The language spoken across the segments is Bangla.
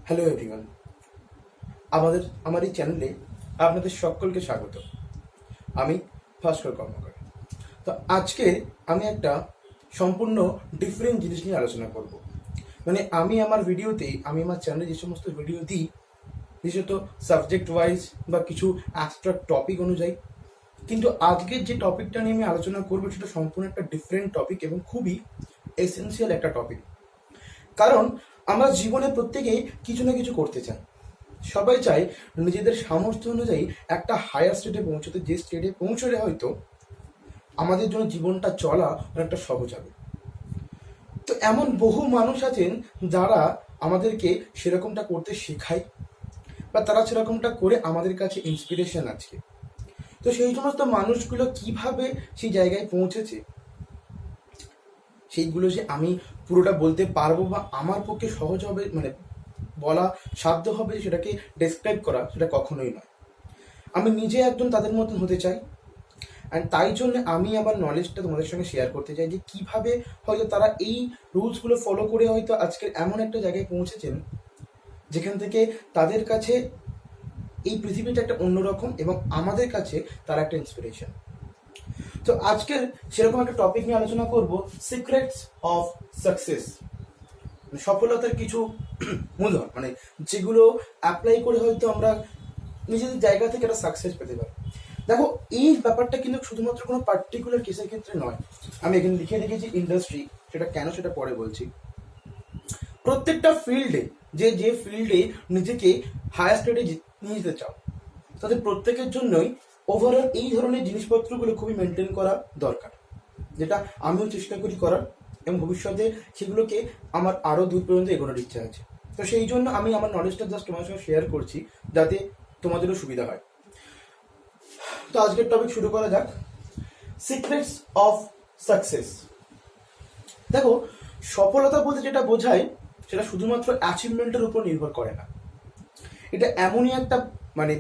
হ্যালো এভরিওয়ান, আমার এই চ্যানেলে আপনাদের সকলকে স্বাগত। আমি ভাস্কর কর্মকার। তো আজকে আমি একটা সম্পূর্ণ ডিফারেন্ট জিনিস নিয়ে আলোচনা করব। মানে আমি আমার ভিডিওতে, আমি আমার চ্যানেলে যে সমস্ত ভিডিও দিই, বিশেষত সাবজেক্ট ওয়াইজ বা কিছু অ্যাবস্ট্রাক্ট টপিক অনুযায়ী, কিন্তু আজকের যে টপিকটা নিয়ে আমি আলোচনা করবো সেটা সম্পূর্ণ একটা ডিফারেন্ট টপিক এবং খুবই এসেন্সিয়াল একটা টপিক। কারণ আমরা জীবনে প্রত্যেকেই কিছু না কিছু করতে চাই। সবাই চায় নিজেদের সামর্থ্য অনুযায়ী একটা হায়ার স্টেটে পৌঁছতে, যে স্টেটে পৌঁছলে হয়তো আমাদের জন্য জীবনটা চলা অনেকটা সহজ হবে। তো এমন বহু মানুষ আছেন যারা আমাদেরকে সেরকমটা করতে শেখায় বা তারা সেরকমটা করে আমাদের কাছে ইন্সপিরেশন আছে। তো সেই সমস্ত মানুষগুলো কিভাবে সেই জায়গায় পৌঁছেছে সেইগুলো যে আমি পুরোটা বলতে পারবো বা আমার পক্ষে সহজ হবে, মানে বলা সাধ্য হবে সেটাকে ডেসক্রাইব করা, সেটা কখনোই নয়। আমি নিজে একজন তাদের মতন হতে চাই, অ্যান্ড তাই জন্য আমি আমার নলেজটা তোমাদের সঙ্গে শেয়ার করতে চাই যে কিভাবে হয়তো তারা এই রুলসগুলো ফলো করে হয়তো আজকের এমন একটা জায়গায় পৌঁছেছেন যেখান থেকে তাদের কাছে এই পৃথিবীটা একটা অন্যরকম এবং আমাদের কাছে তারা একটা ইন্সপিরেশন। তো আজকের সেরকম একটা টপিক নিয়ে আলোচনা করব, সিক্রেটস অফ সাকসেস। সফলতার কিছু মূলধন, মানে যেগুলো অ্যাপ্লাই করে হয়তো আমরা নিজেদের জায়গা থেকে একটা সাকসেস পেতে পারি। দেখো, এই ব্যাপারটা কিন্তু শুধুমাত্র কোনো পার্টিকুলার কেসের ক্ষেত্রে নয়। আমি এখানে লিখে রেখেছি ইন্ডাস্ট্রি, সেটা কেন সেটা পরে বলছি। প্রত্যেকটা ফিল্ডে, যে ফিল্ডে নিজেকে হায়ার স্টেটে নিয়ে যেতে চাও, তাদের প্রত্যেকের জন্যই ওভারঅল এই ধরনের জিনিসপত্রগুলো খুবই মেনটেন করা দরকার, যেটা আমিও চেষ্টা করি করার, এবং ভবিষ্যতে সেগুলোকে আমার আরও দূর পর্যন্ত এগোনোর ইচ্ছা আছে। তো সেই জন্য আমি আমার নলেজটা জাস্ট তোমাদের সঙ্গে শেয়ার করছি যাতে তোমাদেরও সুবিধা হয়। তো আজকের টপিক শুরু করা যাক, সিক্রেটস অফ সাকসেস। দেখো, সফলতা বলতে যেটা বোঝায় সেটা শুধুমাত্র অ্যাচিভমেন্টের উপর নির্ভর করে না। এটা এমনই একটা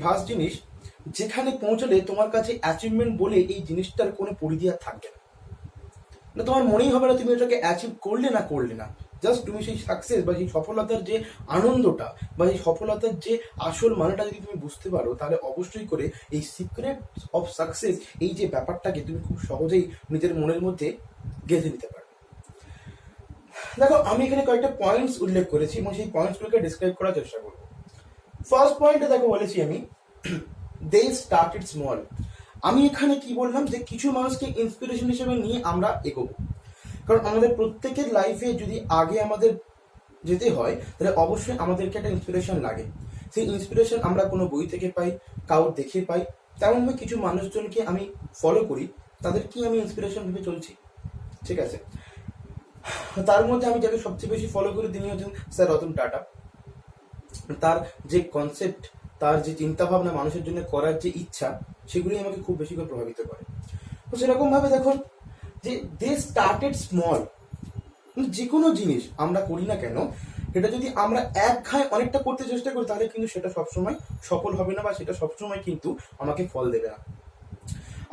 ভাস্ট জিনিস যেখানে পৌঁছলে তোমার কাছে অ্যাচিভমেন্ট বলে এই জিনিসটার কোনো পরিধি আর থাকবে না। তোমার মনেই হবে না তুমি এটাকে অ্যাচিভ করলে না করলে না, জাস্ট তুমি সেই সাকসেস বা সেই সফলতার যে আনন্দটা বা সেই সফলতার যে আসল মানেটা যদি তুমি বুঝতে পারো, তাহলে অবশ্যই করে এই সিক্রেট অফ সাকসেস, এই যে ব্যাপারটাকে তুমি খুব সহজেই নিজের মনের মধ্যে গেঁথে নিতে পারো। দেখো, আমি এখানে কয়েকটা পয়েন্টস উল্লেখ করেছি এবং সেই পয়েন্টসগুলোকে ডিসক্রাইব করার চেষ্টা করবো। ফার্স্ট পয়েন্টে দেখো বলেছি আমি, দে স্টার্টেড স্মল। আমি এখানে কি বললাম যে কিছু মানুষকে ইন্সপিরেশন হিসেবে নিয়ে আমরা এগোবো। কারণ আমাদের প্রত্যেকের লাইফে যদি আগে আমাদের যেতে হয়, তাহলে অবশ্যই আমাদেরকে একটা ইন্সপিরেশন লাগে। সেই ইন্সপিরেশন আমরা কোনো বই থেকে পাই, কাউর দেখে পাই। তেমনভাবে কিছু মানুষজনকে আমি ফলো করি, তাদেরকেই আমি ইন্সপিরেশন ভেবে চলছি, ঠিক আছে। তার মধ্যে আমি যাকে সবচেয়ে বেশি ফলো করি তিনি হচ্ছেন স্যার রতন টাটা। তার যে কনসেপ্ট, তার যে চিন্তাভাবনা, মানুষের জন্য করার যে ইচ্ছা, সেগুলি আমাকে খুব বেশি করে প্রভাবিত করে। তো সেরকম ভাবে দেখো যে দে স্টার্টেড স্মল। যে কোনো জিনিস আমরা করি না কেন, সেটা যদি আমরা এক ঘায়ে অনেকটা করতে চেষ্টা করি, তাহলে কিন্তু সেটা সবসময় সফল হবে না বা সেটা সবসময় কিন্তু আমাকে ফল দেবে না।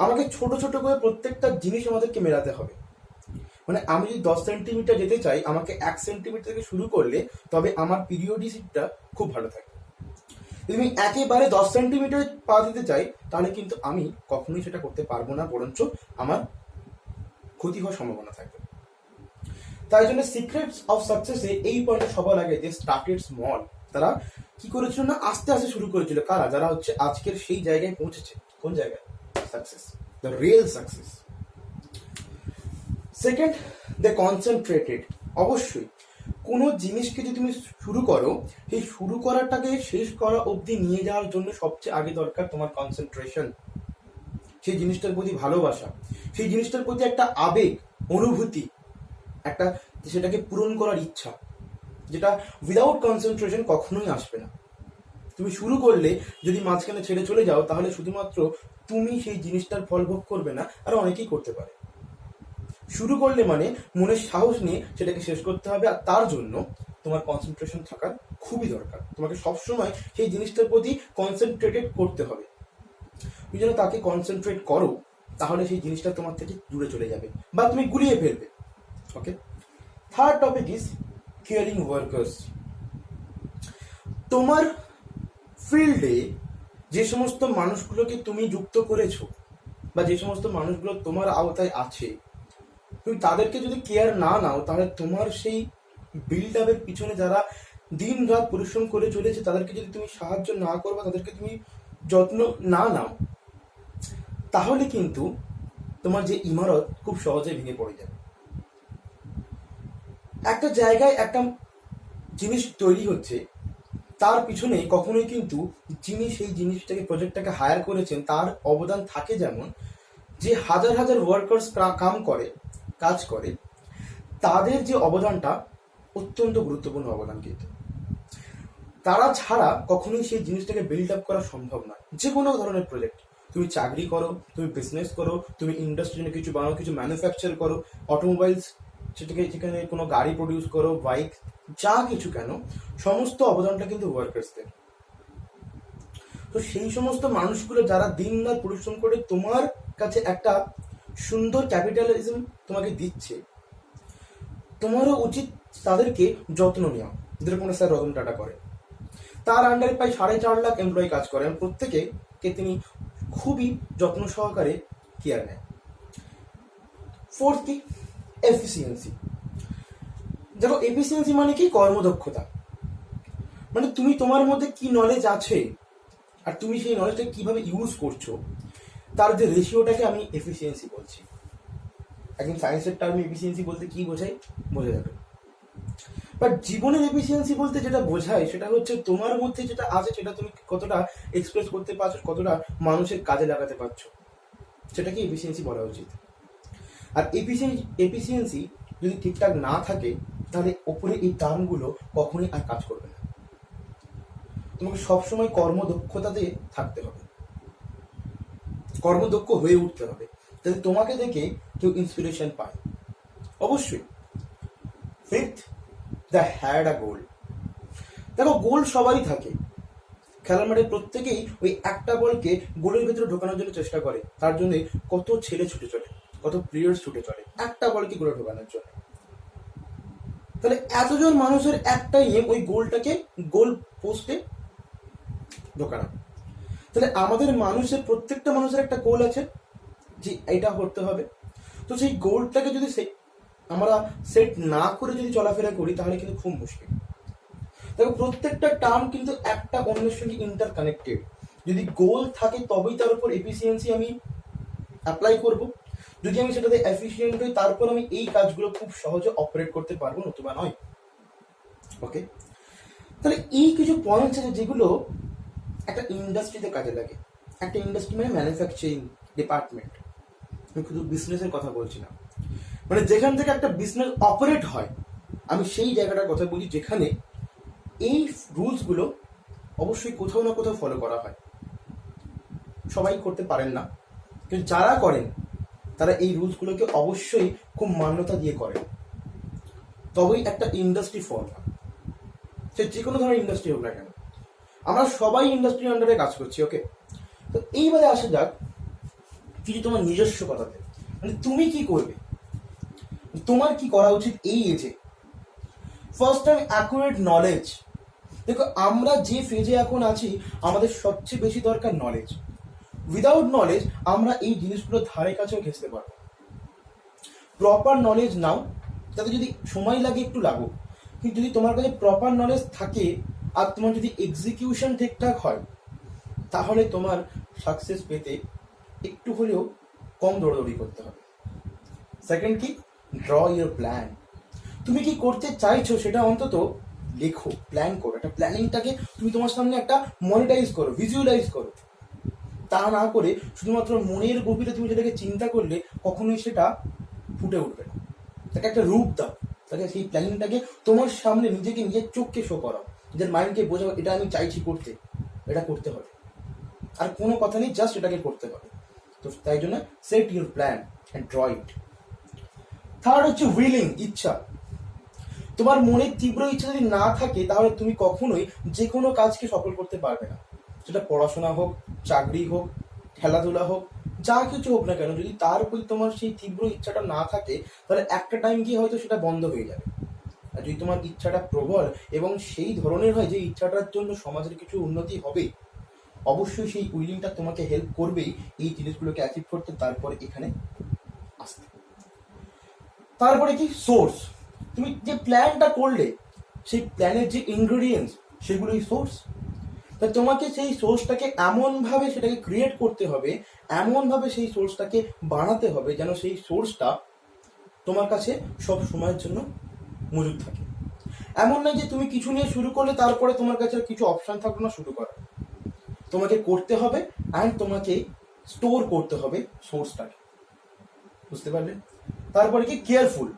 আমাকে ছোট ছোট করে প্রত্যেকটা জিনিস আমাদেরকে মেলাতে হবে। আমি যদি 10 সেন্টিমিটার যেতে চাই, আমাকে 1 সেন্টিমিটার থেকে শুরু করলে তবে আমার পিরিয়ডিসিটিটা খুব ভালো থাকে। যদি আমি একেবারে 10 সেন্টিমিটার পা দিতে চাই, তাহলে কিন্তু আমি কখনোই সেটা করতে পারবো না, বরঞ্চ আমার ক্ষতি হওয়ার সম্ভাবনা থাকবে। তাই জন্য সিক্রেটস অফ সাকসেসে এই পয়েন্টে সবার আগে যে স্টার্টেড স্মল, তারা কি করেছিল না, আস্তে আস্তে শুরু করেছিল। কারা? যারা হচ্ছে আজকের সেই জায়গায় পৌঁছেছে। কোন জায়গায়? Success, the real success. Second, they concentrated. অবশ্যই কোনো জিনিসকে যদি তুমি শুরু করো, সেই শুরু করাটাকে শেষ করা অবধি নিয়ে যাওয়ার জন্য সবচেয়ে আগে দরকার তোমার কনসেন্ট্রেশন, সেই জিনিসটার প্রতি ভালোবাসা, সেই জিনিসটার প্রতি একটা আবেগ, অনুভূতি, একটা সেটাকে পূরণ করার ইচ্ছা, যেটা উইদাউট কনসেন্ট্রেশন কখনোই আসবে না। তুমি শুরু করলে যদি মাঝখানে ছেড়ে চলে যাও, তাহলে শুধুমাত্র তুমি সেই জিনিসটার ফল ভোগ করবে না, আর অনেকেই করতে পারে। শুরু করলে মনের সাহস নিয়ে সেটাকে শেষ করতে হবে, আর তার জন্য তোমার কনসেন্ট্রেশন থাকার খুবই দরকার। তোমাকে সবসময় সেই জিনিসটার প্রতি কনসেন্ট্রেটেড করতে হবে। তুমি যেন তাকে কনসেন্ট্রেট করো, তাহলে সেই জিনিসটা তোমার থেকে দূরে চলে যাবে বা তুমি গুলিয়ে ফেলবে। Okay, third topic is caring workers. তোমার ফিল্ডে যে সমস্ত মানুষগুলোকে তুমি যুক্ত করেছো বা যে সমস্ত মানুষগুলো তোমার আওতায় আছে, তুমি তাদেরকে যদি কেয়ার না নাও, তাহলে তোমার সেই বিল্ড আপের পিছনে যারা দিন রাত পরিশ্রম করে চলেছে তাদেরকে যদি তুমি সাহায্য না করো বা তাদেরকে তুমি যত্ন না নাও, তাহলে কিন্তু তোমার যে ইমারত খুব সহজে ভেঙে পড়ে যাবে। একটা জায়গায় একটা জিনিস তৈরি হচ্ছে, তার পিছনে কখনোই কিন্তু যিনি সেই জিনিসটাকে প্রজেক্টটাকে হায়ার করেছেন তার অবদান থাকে। যেমন যে হাজার হাজার ওয়ার্কার্স কাজ করে, তাদের যে অবদানটা অত্যন্ত গুরুত্বপূর্ণ অবদান, কিন্তু তারা ছাড়া কখনোই সেই জিনিসটাকে বিল্ড আপ করা সম্ভব নয়। যে কোনো ধরনের প্রজেক্ট, তুমি চাকরি করো, তুমি বিজনেস করো, তুমি ইন্ডাস্ট্রি জন্য কিছু বানাও, কিছু ম্যানুফ্যাকচার করো, অটোমোবাইলস, যেখানে কোনো গাড়ি প্রডিউস করো, বাইক, যা কিছু কেন, সমস্ত অবদানটা কিন্তু ওয়ার্কার্সদের। তো সেই সমস্ত মানুষগুলো যারা দিন রাত পরিশ্রম করে তোমার কাছে একটা সুন্দর ক্যাপিটালিজম তোমাকে দিচ্ছে, তোমারও উচিত তাদেরকে যত্ন নেওয়া। যেরকম স্যার রতন টাটা করে, তার আন্ডারে প্রায় 4.5 লাখ এমপ্লয়ি কাজ করে, এবং প্রত্যেকে তিনি খুবই যত্ন সহকারে কেয়ার নেয়। ফোর্থ কি? এফিসিয়েন্সি। দেখো, এফিসিয়েন্সি মানে কি? কর্মদক্ষতা। মানে তুমি তোমার মধ্যে কি নলেজ আছে আর তুমি সেই নলেজটা কিভাবে ইউজ করছো, তার যে রেশিওটাকে আমি এফিসিয়েন্সি বলছি। একদম সায়েন্সের টার্মে এফিসিয়েন্সি বলতে কি বোঝায়, বোঝা যাবে। বাট জীবনের এফিসিয়েন্সি বলতে যেটা বোঝায় সেটা হচ্ছে তোমার মধ্যে যেটা আছে সেটা তুমি কতটা এক্সপ্রেস করতে পারছো, কতটা মানুষের কাজে লাগাতে পারছো, সেটাকে এফিসিয়েন্সি বলা উচিত। আর এফিসিয়েন্সি যদি ঠিকঠাক না থাকে, তাহলে ওপরে এই টার্মগুলো কখনোই আর কাজ করবে না। তোমাকে সবসময় কর্মদক্ষতাতে থাকতে হবে, কর্মদক্ষ হয়ে উঠতে হবে, যাতে তোমাকে দেখে কেউ ইন্সপিরেশন পায়। অবশ্যই। ফিফথ, দ্য হ্যাড আ গোল। দেখো, গোল সবারই থাকে। খেলার মাঠে প্রত্যেকেই ওই একটা বলকে গোলের ভেতরে ঢোকানোর জন্য চেষ্টা করে। তার জন্য কত ছেলে ছুটে চলে, কত প্লেয়ার্স ছুটে চলে একটা বলকে গোলে ঢোকানোর জন্য। তাহলে এতজন মানুষের একটাই এম ওই গোলটাকে গোল পোস্টে ঢোকানো। তাহলে আমাদের প্রত্যেকটা মানুষের একটা গোল আছে যে এটা করতে হবে। তো সেই গোলটাকে যদি আমরা সেট না করে যদি চলাফেরা করি, তাহলে কিন্তু খুব মুশকিল। দেখো, প্রত্যেকটা টার্ম কিন্তু একটা অন্যের সঙ্গে ইন্টার কানেক্টেড। যদি গোল থাকে তবেই তার উপর এফিসিয়েন্সি আমি অ্যাপ্লাই করব। যদি আমি সেটাতে এফিসিয়েন্ট হই, তারপর আমি এই কাজগুলো খুব সহজে অপারেট করতে পারবো, নতুবা নয়। ওকে, তাহলে এই কিছু পয়েন্টস আছে যেগুলো একটা ইন্ডাস্ট্রিতে কাজে লাগে। একটা ইন্ডাস্ট্রি মানে ম্যানুফ্যাকচারিং ডিপার্টমেন্ট, আমি শুধু বিজনেসের কথা বলছি না। মানে যেখান থেকে একটা বিজনেস অপারেট হয়, আমি সেই জায়গাটার কথা বলি যেখানে এই রুলসগুলো অবশ্যই কোথাও না কোথাও ফলো করা হয়। সবাই করতে পারেন না, কিন্তু যারা করেন তারা এই রুলসগুলোকে অবশ্যই খুব মান্যতা দিয়ে করেন, তবেই একটা ইন্ডাস্ট্রি ফর্ম হয়। সে যে কোনো ধরনের ইন্ডাস্ট্রি হোক না কেন, আমরা সবাই ইন্ডাস্ট্রির আন্ডারে কাজ করছি। ওকে, তো এইবারে আসা যাক কিছু তোমার নিজস্ব কথাতে। মানে তুমি কি করবে, তোমার কি করা উচিত এই এজে। First time accurate knowledge. দেখো, আমরা যে ফেজে এখন আছি, আমাদের সবচেয়ে বেশি দরকার নলেজ। উইদাউট নলেজ আমরা এই জিনিসগুলো ধারে কাছেও ঘেঁচতে পারবো। প্রপার নলেজ নাও, তাতে যদি সময় লাগে একটু লাগুক, কিন্তু যদি তোমার কাছে প্রপার নলেজ থাকে আর তোমার যদি এক্সিকিউশন ঠিকঠাক হয়, তাহলে তোমার সাকসেস পেতে একটু হলেও কম দৌড়াদৌড়ি করতে হবে। সেকেন্ড কি? Draw your plan. তুমি কি করতে চাইছো সেটা অন্তত লেখো, প্ল্যান করো। একটা প্ল্যানিংটাকে তুমি তোমার সামনে একটা মনিটাইজ করো, ভিজুয়ালাইজ করো। তা না করে শুধুমাত্র মনের গভীরে তুমি সেটাকে চিন্তা করলে কখনোই সেটা ফুটে উঠবে না। তাকে একটা রূপ দাও, তাকে সেই প্ল্যানিংটাকে তোমার সামনে নিজের চোখকে শো করাও, নিজের মাইন্ডকে বোঝাও এটা আমি চাইছি করতে, এটা করতে হবে। আর কোনো কথা নেই, জাস্ট এটাকে করতে হবে। তো তাই জন্য set your plan and draw it. Third হচ্ছে উইলিং, ইচ্ছা। তোমার মনে তীব্র ইচ্ছা যদি না থাকে, তাহলে তুমি কখনোই যে কোনো কাজকে সফল করতে পারবে না। সেটা পড়াশোনা হোক, চাকরি হোক, খেলাধুলা হোক, যা কিছু হোক না কেন, যদি তার প্রতি তোমার সেই তীব্র ইচ্ছাটা না থাকে, তাহলে একটা টাইম গিয়ে হয়তো সেটা বন্ধ হয়ে যাবে। আর যদি তোমার ইচ্ছাটা প্রবল এবং সেই ধরনের হয় যে ইচ্ছাটার জন্য সমাজের কিছু উন্নতি হবে, অবশ্যই সেই উইলিংটা তোমাকে হেল্প করবেই এই জিনিসগুলোকে অ্যাচিভ করতে, তারপরে এখানে আসতে। তারপরে কি সোর্স, তুমি যে প্ল্যানটা করলে সেই প্ল্যানের যে ইনগ্রেডিয়েন্টস সেগুলোই সোর্স। তা তোমাকে সেই সোর্সটাকে এমনভাবে সেটাকে ক্রিয়েট করতে হবে, এমনভাবে সেই সোর্সটাকে বানাতে হবে যেন সেই সোর্সটা তোমার কাছে সব সময়ের জন্য মজুদ থাকে। এমন নয় যে তুমি কিছু নিয়ে শুরু করলে তারপরে তোমার কাছে কিছু অপশন থাকলো না শুরু করার। তোমাকে করতে হবে অ্যান্ড তোমাকে স্টোর করতে হবে সোর্সটাকে, বুঝতে পারলে? তারপরে কি কেয়ারফুল,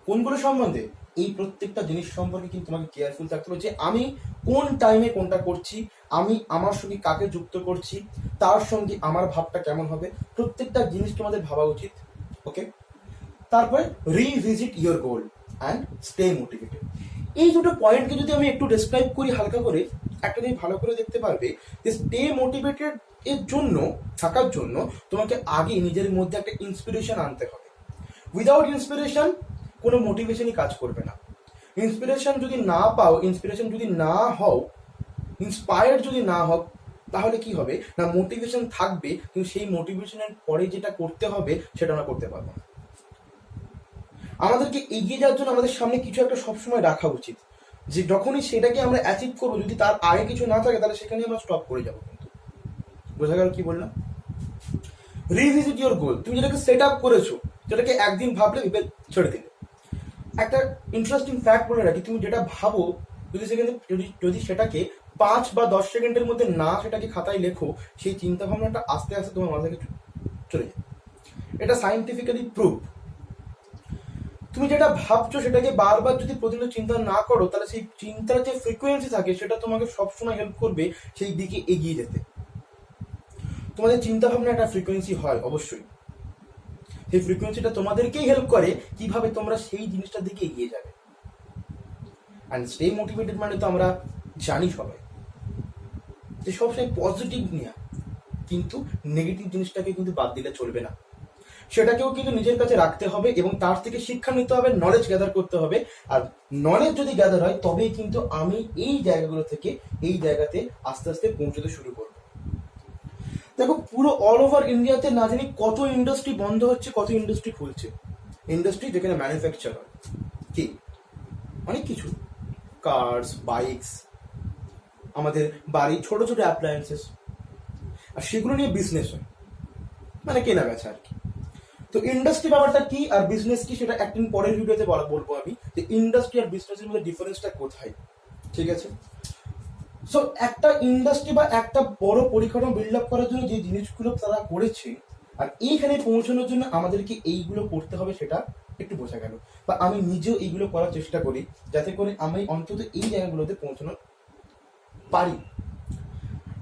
কোনগুলো সম্বন্ধে? এই প্রত্যেকটা জিনিস সম্পর্কে কিন্তু তোমাকে কেয়ারফুল থাকতে হবে যে আমি কোন টাইমে কোনটা করছি, আমি আমার সঙ্গে কাকে যুক্ত করছি, তার সঙ্গে আমার ভাবটা কেমন হবে, প্রত্যেকটা জিনিস তোমাদের ভাবা উচিত। ওকে, তারপরে revisit your goal and stay motivated. এই দুটো পয়েন্টকে যদি আমি একটু ডেসক্রাইব করি হালকা করে, একটা জিনিস ভালো করে দেখতে পারবে যে স্টে মোটিভেটেড এর জন্য থাকার জন্য তোমাকে আগে নিজের মধ্যে একটা ইন্সপিরেশন আনতে হবে। উইদাউট ইন্সপিরেশন কোনো মোটিভেশনই কাজ করবে না। ইন্সপিরেশন যদি না পাও, ইন্সপিরেশন যদি না হও, ইন্সপায়ার্ড যদি না হও, তাহলে কি হবে না, মোটিভেশন থাকবে কিন্তু সেই মোটিভেশনের পরে যেটা করতে হবে সেটা আমরা করতে পারবো না। আমাদেরকে এগিয়ে যাওয়ার জন্য আমাদের সামনে কিছু একটা সবসময় রাখা উচিত, যে যখনই সেটাকে আমরা অ্যাচিভ করবো, যদি তার আগে কিছু না থাকে তাহলে সেখানে আমরা স্টপ করে যাবো। কিন্তু বোঝা গেল কি বললাম? রিভিজিট ইয়োর গোল, তুমি যেটাকে সেট আপ করেছো, যেটাকে একদিন ভাবলে ভেবে ছেড়ে দিলে। একটা ইন্টারেস্টিং ফ্যাক্ট বলে রাখি, তুমি যেটা ভাবো যদি সেখানে যদি সেটাকে 5 বা 10 সেকেন্ডের মধ্যে না সেটাকে খাতায় লেখো, সেই চিন্তা ভাবনাটা আস্তে আস্তে তোমার মাথা থেকে চলে যায়। এটা সায়েন্টিফিক্যালি প্রুভ। তুমি যেটা ভাবছো সেটাকে বারবার যদি প্রতিদিন চিন্তা না করো, তাহলে সেই চিন্তার যে ফ্রিকোয়েন্সি থাকে সেটা তোমাকে সবসময় হেল্প করবে সেই দিকে এগিয়ে যেতে। তোমাদের চিন্তা ভাবনা একটা ফ্রিকোয়েন্সি হয় অবশ্যই, সেই ফ্রিকোয়েন্সিটা তোমাদেরকেই হেল্প করে কিভাবে তোমরা সেই জিনিসটার দিকে এগিয়ে যাবে। অ্যান্ড স্টে মোটিভেটেড মানে তো আমরা জানি সবাই যে সবসময় পজিটিভ নেওয়া, কিন্তু নেগেটিভ জিনিসটাকে কিন্তু বাদ দিলে চলবে না, সেটাকেও কিন্তু নিজের কাছে রাখতে হবে এবং তার থেকে শিক্ষা নিতে হবে, নলেজ গ্যাদার করতে হবে। আর নলেজ যদি গ্যাদার হয় তবেই কিন্তু আমি এই জায়গাগুলো থেকে এই জায়গাতে আস্তে আস্তে পৌঁছতে শুরু করব। দেখো, পুরো অল ওভার ইন্ডিয়াতে না জানি কত ইন্ডাস্ট্রি বন্ধ হচ্ছে, কত ইন্ডাস্ট্রি খুলছে। ইন্ডাস্ট্রি যেখানে ম্যানুফ্যাকচার হয় কি অনেক কিছু, কার্স, বাইকস, আমাদের বাড়ির ছোট ছোট অ্যাপ্লায়েন্সেস, আর সেগুলো নিয়ে বিজনেস হয়, মানে কেনা বেচা আর কি। তো ইন্ডাস্ট্রি ব্যাপারটা কি আর বিজনেস কি সেটা একদিন পরের ভিডিওতে বলবো আমি, যে ইন্ডাস্ট্রি আর বিজনেসের মধ্যে ডিফারেন্সটা কোথায়। ঠিক আছে? সো একটা ইন্ডাস্ট্রি বা একটা বড় পরিকাঠামো বিল্ড আপ করার জন্য যে জিনিসগুলো তারা করেছে, আর এইখানে পৌঁছানোর জন্য আমাদেরকে এইগুলো করতে হবে, সেটা একটু বোঝা গেল। বা আমি নিজেও এইগুলো করার চেষ্টা করি যাতে করে আমি অন্তত এই জায়গাগুলোতে পৌঁছানো পারি।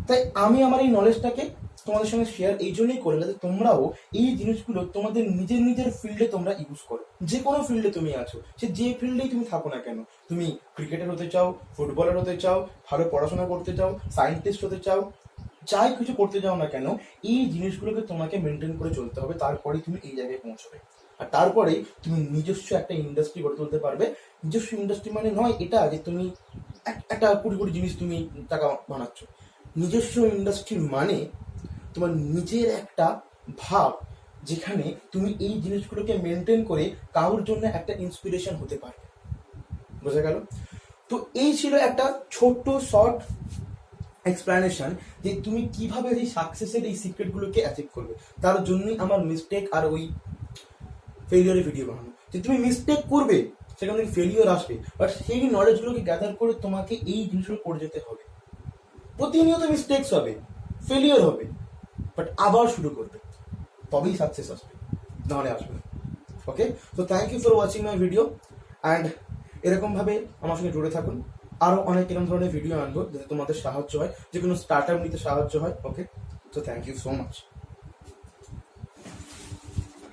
তাই আমি আমার এই নলেজটাকে তোমাদের সঙ্গে শেয়ার এই জন্যই করে, যাতে তোমরাও এই জিনিসগুলো তোমাদের নিজের নিজের ফিল্ডে তোমরা ইউজ করো। যে কোনো ফিল্ডে তুমি আছো, সে যে ফিল্ডেই তুমি থাকো না কেন, তুমি ক্রিকেটার হতে চাও, ফুটবলার হতে চাও, ভালো পড়াশোনা করতে চাও, সায়েন্টিস্ট হতে চাও, যাই কিছু করতে চাও না কেন, এই জিনিসগুলোকে তোমাকে মেনটেন করে চলতে হবে, তারপরে তুমি এই জায়গায় পৌঁছবে। আর তারপরে তুমি নিজস্ব একটা ইন্ডাস্ট্রি গড়ে তুলতে পারবে। নিজস্ব ইন্ডাস্ট্রি মানে নয় এটা যে তুমি একটা কোটি কোটি জিনিস তুমি টাকা বানাচ্ছ। নিজস্ব ইন্ডাস্ট্রি মানে তোমার নিজের একটা ভাব, যেখানে তুমি এই জিনিসগুলোকে মেনটেন করে কারোর জন্য একটা ইন্সপিরেশন হতে পারবে। বোঝা গেল? তো এই ছিল একটা ছোট্ট শর্ট এক্সপ্লেনেশন যে তুমি কিভাবে এই সাকসেসের এই সিক্রেটগুলোকে অ্যাচিভ করবে। তার জন্যই আমার মিস্টেক আর ওই ফেলিওরের ভিডিও বানানো, যে তুমি মিস্টেক করবে, সেখান থেকে ফেলিওর আসবে, বাট সেই নলেজগুলোকে গ্যাদার করে তোমাকে এই জিনিসগুলো করে যেতে হবে। প্রতিনিয়ত মিস্টেকস হবে, ফেলিওর হবে, বাট আবার শুরু করবে, তবেই সাকসেস আসবে, নাহলে আসবে না। ওকে, তো thank you for watching my video and এরকমভাবে আমার সঙ্গে জুড়ে থাকুন। আরও অনেক এরকম ধরনের ভিডিও আনবো যাতে তোমাদের সাহায্য হয়, যে কোনো স্টার্ট আপ নিতে সাহায্য হয়। ওকে, তো থ্যাংক ইউ সো মাচ।